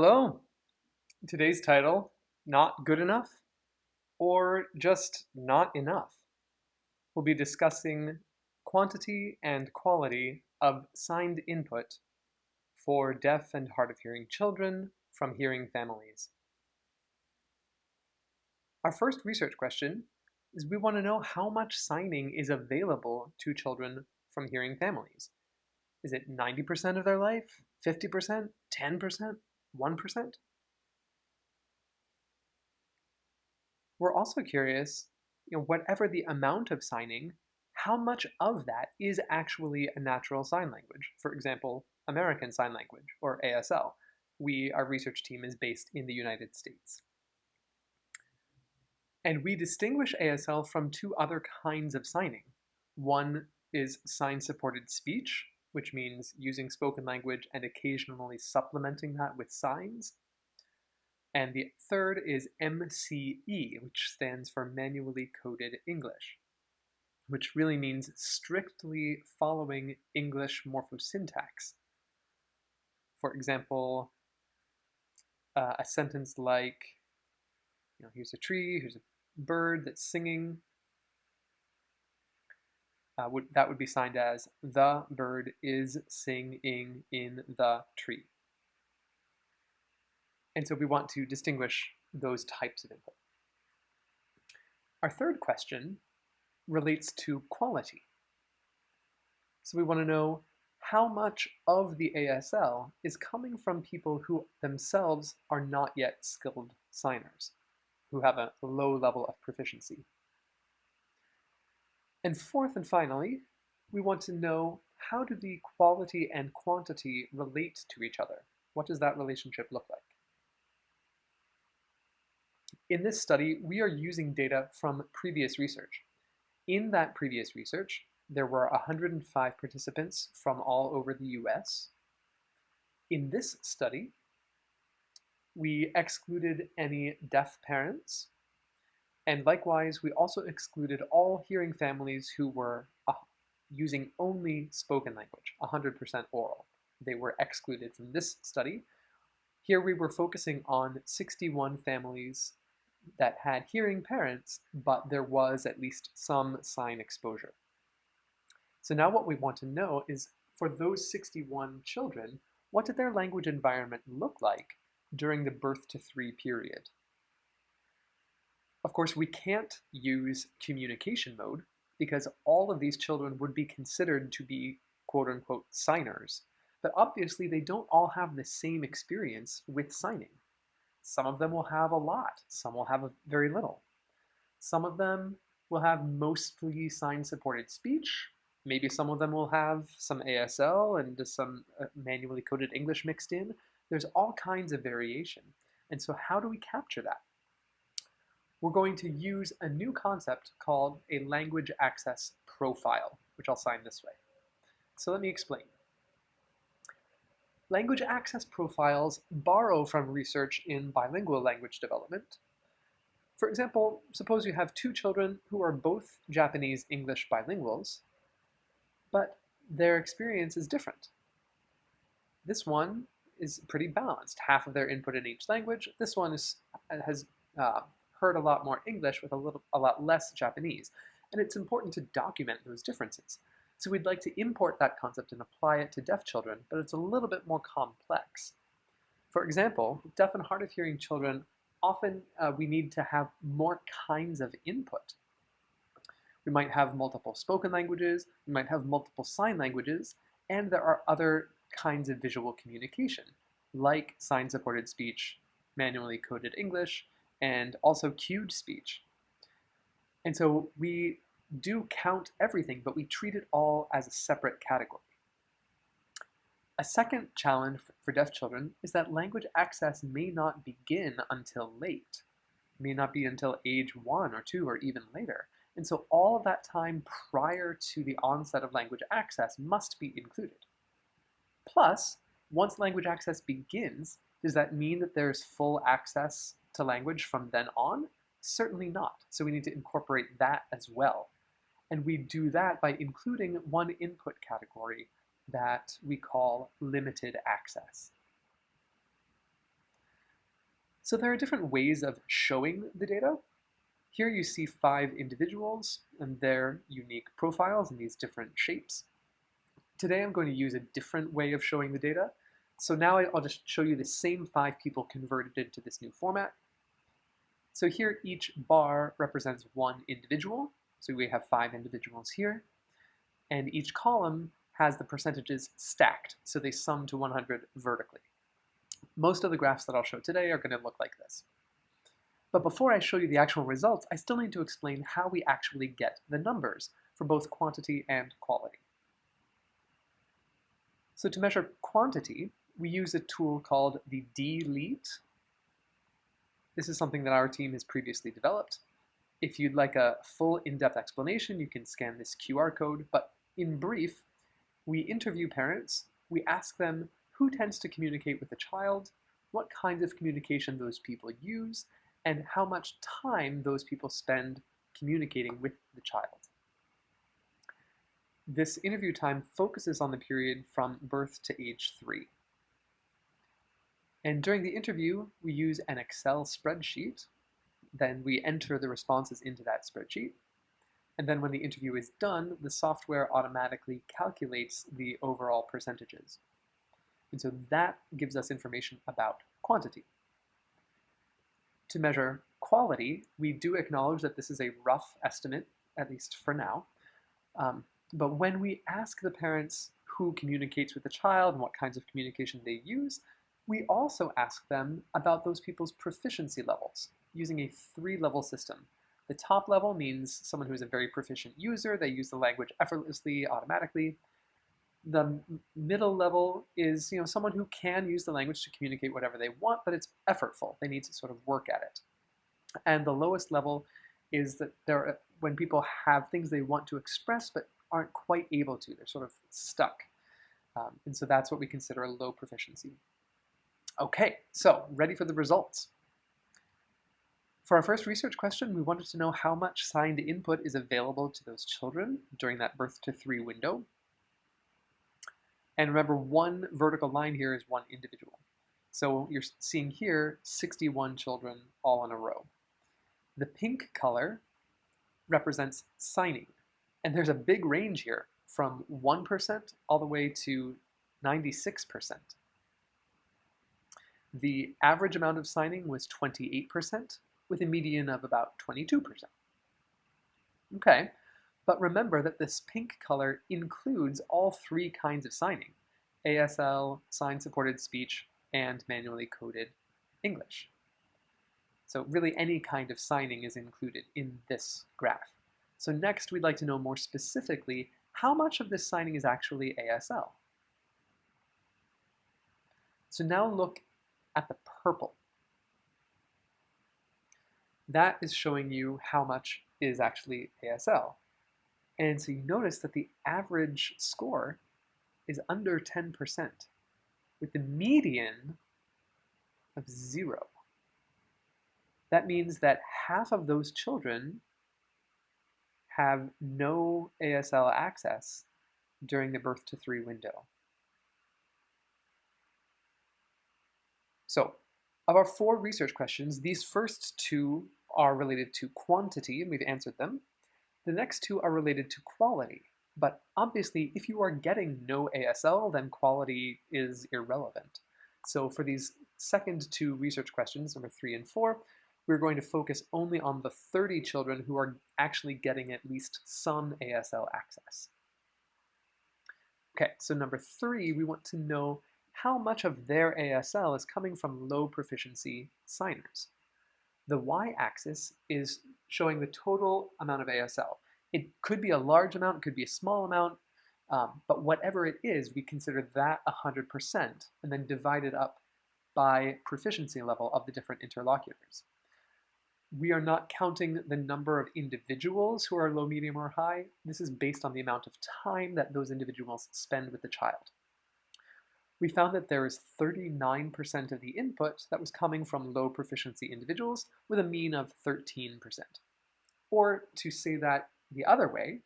Hello. Today's title, Not Good Enough or Just Not Enough. We'll be discussing quantity and quality of signed input for deaf and hard of hearing children from hearing families. Our first research question is we want to know how much signing is available to children from hearing families. Is it 90% of their life, 50%, 10%, 1%? We're also curious, whatever the amount of signing, how much of that is actually a natural sign language? For example, American Sign Language, or ASL. Our research team is based in the United States. And we distinguish ASL from two other kinds of signing. One is sign-supported speech, which means using spoken language and occasionally supplementing that with signs. And the third is MCE, which stands for Manually Coded English, which really means strictly following English morphosyntax. For example, a sentence like, here's a tree, here's a bird that's singing. That would be signed as, the bird is singing in the tree. And so we want to distinguish those types of input. Our third question relates to quality. So we want to know how much of the ASL is coming from people who themselves are not yet skilled signers, who have a low level of proficiency. And fourth and finally, we want to know how do the quality and quantity relate to each other? What does that relationship look like? In this study, we are using data from previous research. In that previous research, there were 105 participants from all over the US. In this study, we excluded any deaf parents, and likewise, we also excluded all hearing families who were using only spoken language, 100% oral. They were excluded from this study. Here we were focusing on 61 families that had hearing parents, but there was at least some sign exposure. So now what we want to know is, for those 61 children, what did their language environment look like during the birth to 3 period? Of course, we can't use communication mode because all of these children would be considered to be quote-unquote signers, but obviously they don't all have the same experience with signing. Some of them will have a lot, some will have very little. Some of them will have mostly sign-supported speech. Maybe some of them will have some ASL and some manually coded English mixed in. There's all kinds of variation. And so how do we capture that? We're going to use a new concept called a language access profile, which I'll sign this way. So let me explain. Language access profiles borrow from research in bilingual language development. For example, suppose you have 2 children who are both Japanese-English bilinguals, but their experience is different. This one is pretty balanced, half of their input in each language. This one has heard a lot more English with a lot less Japanese, and it's important to document those differences. So we'd like to import that concept and apply it to deaf children, but it's a little bit more complex. For example, deaf and hard of hearing children, often we need to have more kinds of input. We might have multiple spoken languages, we might have multiple sign languages, and there are other kinds of visual communication, like sign-supported speech, manually coded English, and also cued speech. And so we do count everything, but we treat it all as a separate category. A second challenge for deaf children is that language access may not begin until late. It may not be until age 1 or 2 or even later. And so all of that time prior to the onset of language access must be included. Plus, once language access begins, does that mean that there's full access to language from then on? Certainly not. So we need to incorporate that as well. And we do that by including one input category that we call limited access. So there are different ways of showing the data. Here you see 5 individuals and their unique profiles in these different shapes. Today I'm going to use a different way of showing the data. So now I'll just show you the same 5 people converted into this new format. So here each bar represents one individual. So we have 5 individuals here. And each column has the percentages stacked, so they sum to 100 vertically. Most of the graphs that I'll show today are going to look like this. But before I show you the actual results, I still need to explain how we actually get the numbers for both quantity and quality. So to measure quantity, we use a tool called the D-LEAT. This is something that our team has previously developed. If you'd like a full in-depth explanation, you can scan this QR code, but in brief, we interview parents, we ask them who tends to communicate with the child, what kinds of communication those people use, and how much time those people spend communicating with the child. This interview time focuses on the period from birth to age 3. And during the interview, we use an Excel spreadsheet. Then we enter the responses into that spreadsheet. And then when the interview is done, the software automatically calculates the overall percentages. And so that gives us information about quantity. To measure quality, we do acknowledge that this is a rough estimate, at least for now. But when we ask the parents who communicates with the child and what kinds of communication they use, we also ask them about those people's proficiency levels using a 3-level system. The top level means someone who is a very proficient user. They use the language effortlessly, automatically. The middle level is someone who can use the language to communicate whatever they want, but it's effortful. They need to sort of work at it. And the lowest level is that when people have things they want to express but aren't quite able to. They're sort of stuck. And so that's what we consider a low proficiency. Okay, so ready for the results. For our first research question, we wanted to know how much signed input is available to those children during that birth to 3 window. And remember, one vertical line here is one individual. So you're seeing here 61 children all in a row. The pink color represents signing. And there's a big range here from 1% all the way to 96%. The average amount of signing was 28%, with a median of about 22%. Okay, but remember that this pink color includes all 3 kinds of signing: ASL, sign-supported speech, and manually coded English. So really any kind of signing is included in this graph. So next we'd like to know more specifically how much of this signing is actually ASL. So now look at the purple. That is showing you how much is actually ASL. And so you notice that the average score is under 10%, with the median of 0. That means that half of those children have no ASL access during the birth to 3 window. So, of our 4 research questions, these first 2 are related to quantity, and we've answered them. The next 2 are related to quality. But obviously, if you are getting no ASL, then quality is irrelevant. So for these second 2 research questions, number 3 and 4, we're going to focus only on the 30 children who are actually getting at least some ASL access. Okay, so number 3, we want to know how much of their ASL is coming from low proficiency signers. The y-axis is showing the total amount of ASL. It could be a large amount, it could be a small amount, but whatever it is, we consider that 100% and then divide it up by proficiency level of the different interlocutors. We are not counting the number of individuals who are low, medium, or high. This is based on the amount of time that those individuals spend with the child. We found that there is 39% of the input that was coming from low proficiency individuals with a mean of 13%. Or to say that the other way,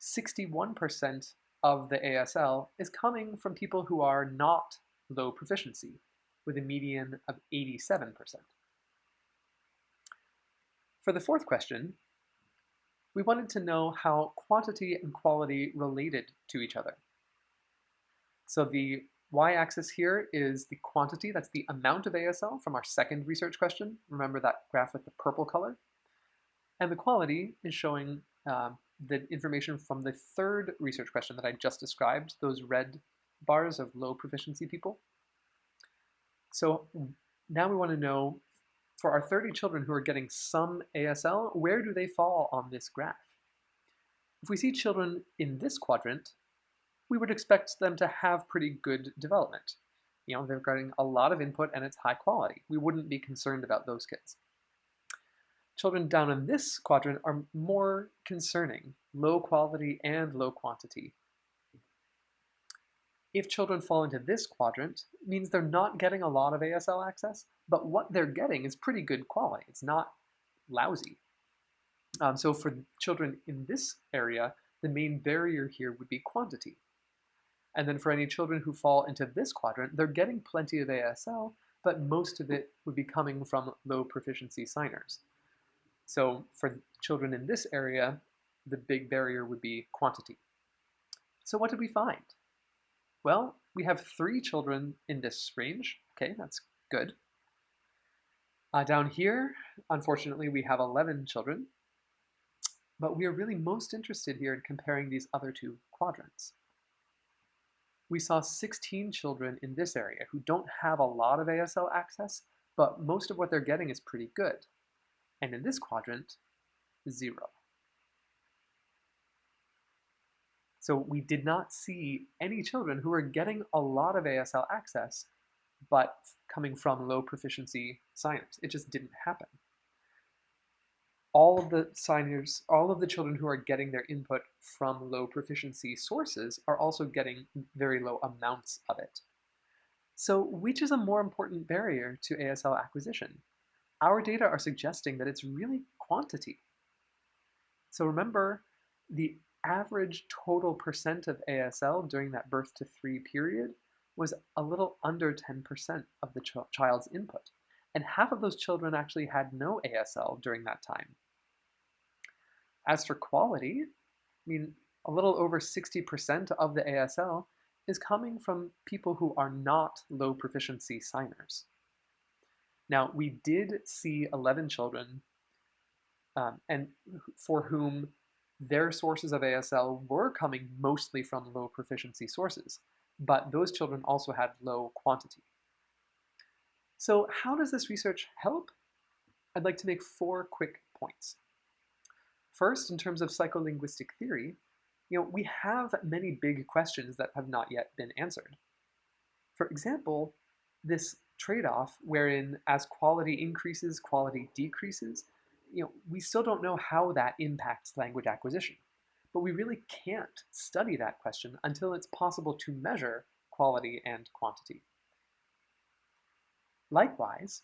61% of the ASL is coming from people who are not low proficiency with a median of 87%. For the fourth question, we wanted to know how quantity and quality related to each other. So the y-axis here is the quantity, that's the amount of ASL from our second research question. Remember that graph with the purple color? And the quality is showing the information from the third research question that I just described, those red bars of low proficiency people. So now we want to know, for our 30 children who are getting some ASL, where do they fall on this graph? If we see children in this quadrant, we would expect them to have pretty good development. You know, they're getting a lot of input and it's high quality. We wouldn't be concerned about those kids. Children down in this quadrant are more concerning, low quality and low quantity. If children fall into this quadrant, it means they're not getting a lot of ASL access, but what they're getting is pretty good quality. It's not lousy. So for children in this area, the main barrier here would be quantity. And then for any children who fall into this quadrant, they're getting plenty of ASL, but most of it would be coming from low proficiency signers. So for children in this area, the big barrier would be quantity. So what did we find? Well, we have 3 children in this range. Okay, that's good. Down here, unfortunately, we have 11 children, but we are really most interested here in comparing these other 2 quadrants. We saw 16 children in this area who don't have a lot of ASL access, but most of what they're getting is pretty good. And in this quadrant, 0. So we did not see any children who were getting a lot of ASL access, but coming from low proficiency signers. It just didn't happen. All of the signers, all of the children who are getting their input from low proficiency sources are also getting very low amounts of it. So which is a more important barrier to ASL acquisition? Our data are suggesting that it's really quantity. So remember, the average total percent of ASL during that birth to 3 period was a little under 10% of the child's input. And half of those children actually had no ASL during that time. As for quality, I mean, a little over 60% of the ASL is coming from people who are not low proficiency signers. Now, we did see 11 children and for whom their sources of ASL were coming mostly from low proficiency sources, but those children also had low quantity. So how does this research help? I'd like to make 4 quick points. First, in terms of psycholinguistic theory, we have many big questions that have not yet been answered. For example, this trade-off wherein as quality increases, quality decreases, we still don't know how that impacts language acquisition. But we really can't study that question until it's possible to measure quality and quantity. Likewise,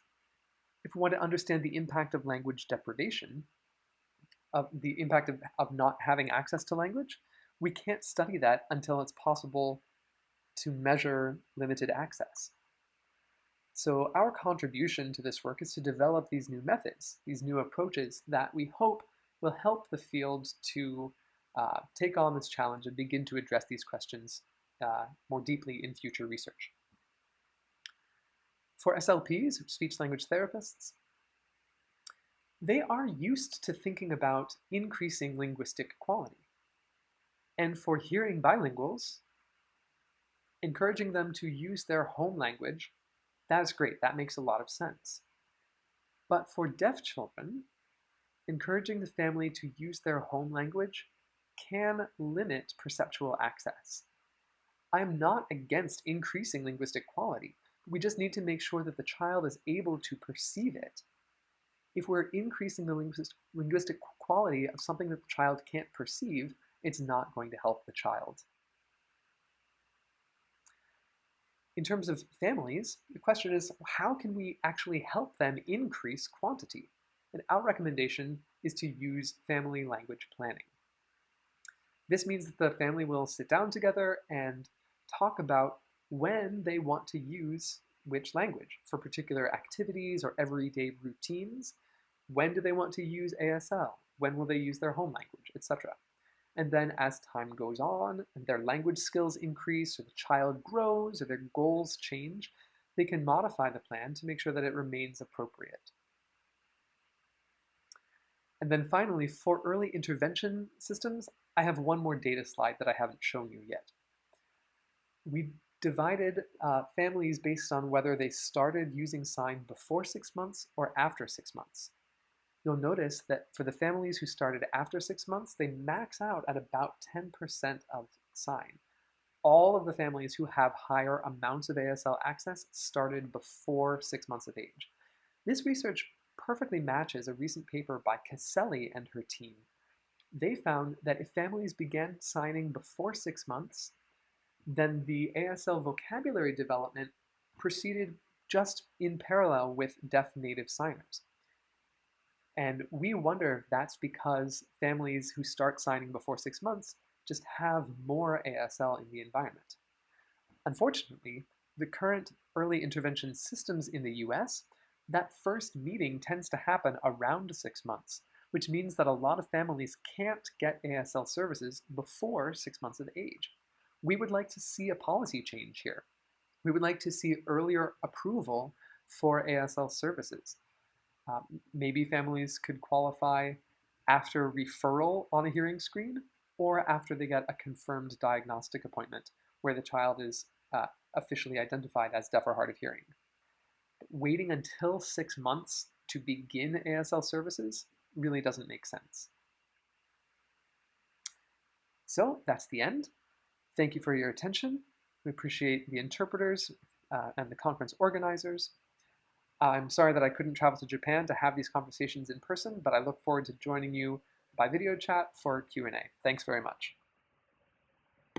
if we want to understand the impact of language deprivation, of the impact of not having access to language, we can't study that until it's possible to measure limited access. So our contribution to this work is to develop these new methods, these new approaches that we hope will help the field to take on this challenge and begin to address these questions more deeply in future research. For SLPs, speech-language therapists, they are used to thinking about increasing linguistic quality. And for hearing bilinguals, encouraging them to use their home language, that's great, that makes a lot of sense. But for deaf children, encouraging the family to use their home language can limit perceptual access. I am not against increasing linguistic quality. We just need to make sure that the child is able to perceive it. If we're increasing the linguistic quality of something that the child can't perceive, it's not going to help the child. In terms of families, the question is, how can we actually help them increase quantity? And our recommendation is to use family language planning. This means that the family will sit down together and talk about when they want to use which language for particular activities or everyday routines. When do they want to use ASL? When will they use their home language, etc. And then as time goes on and their language skills increase or the child grows or their goals change, they can modify the plan to make sure that it remains appropriate. And then finally, for early intervention systems, I have one more data slide that I haven't shown you yet. We divided families based on whether they started using sign before 6 months or after 6 months. You'll notice that for the families who started after 6 months, they max out at about 10% of sign. All of the families who have higher amounts of ASL access started before 6 months of age. This research perfectly matches a recent paper by Caselli and her team. They found that if families began signing before 6 months, then the ASL vocabulary development proceeded just in parallel with deaf native signers. And we wonder if that's because families who start signing before 6 months just have more ASL in the environment. Unfortunately, the current early intervention systems in the US, that first meeting tends to happen around 6 months, which means that a lot of families can't get ASL services before 6 months of age. We would like to see a policy change here. We would like to see earlier approval for ASL services. Maybe families could qualify after referral on a hearing screen or after they get a confirmed diagnostic appointment where the child is officially identified as deaf or hard of hearing. Waiting until 6 months to begin ASL services really doesn't make sense. So that's the end. Thank you for your attention. We appreciate the interpreters and the conference organizers. I'm sorry that I couldn't travel to Japan to have these conversations in person, but I look forward to joining you by video chat for Q&A. Thanks very much.